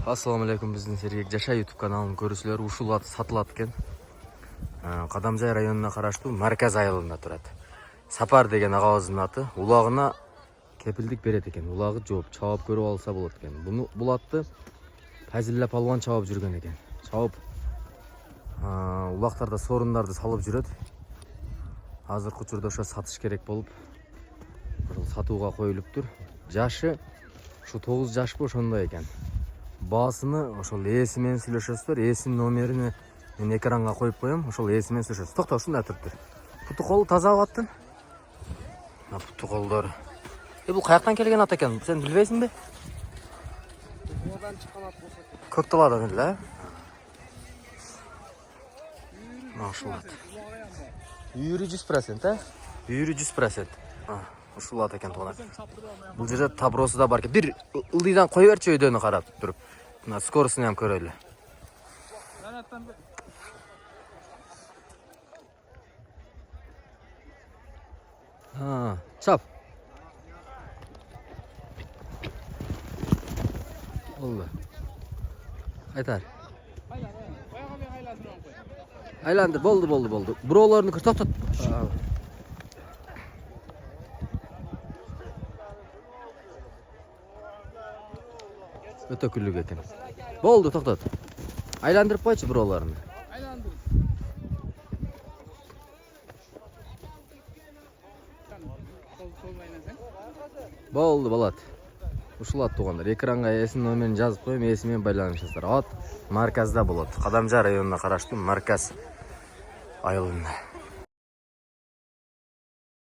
Assalamu alaikum, биздин Сергек Жаша YouTube каналын көрүүчүлөр. Ушул ат сатылат экен. Кадамжай районуна караштуу Марказ айылында турат. Сапар деген агабыздын аты. Улагына кепилдик берет экен. Улагы жооп, чабып көрүп алса болот экен. Бул атты Фазилла палван чабып жүргөн экен. Чабып улактарда сорундарды салып жүрөт. Азыркы учурда ошо сатыш керек болуп, сатууга коюлуптур. Жашы ушу 9 жашпы ошондой экен. Баасыны ошол ээси менен сүйлөшөсүздөр. Ээсинин номерин мен экранга коюп коем. Ошол ээси менен сүйлөшөсүз. Токто, ушундай туруптур. Путу колу таза аттын. Путу колдор. Бул каяктан келген ат экен? Сен билбейсиңби? Одан чыккан ат болсо. Көкталадан эле. Ушул ат. Үйүрү 100%, Үйүрү 100%. Ушул ат экен тууна. Бул жерде таброосу да бар экен. Бир ылдыйдан кое берчи өйдөнү карап туруп. Мына скоростун ham көрөлү. Чап. Болду. Айтар. Айландыр, болду. Буроолорун көр, токтот. Өтө күлүк экен. Болду, токтот. Айландырып койчу буроолорун. Айландыр. Болду, болот. Ушул ат туугандар. Экранга ээсинин номерин жазып коем, ээси менен байланышасыздар. Ат Марказда болот. Кадамжай районуна караштуу Марказ айылында.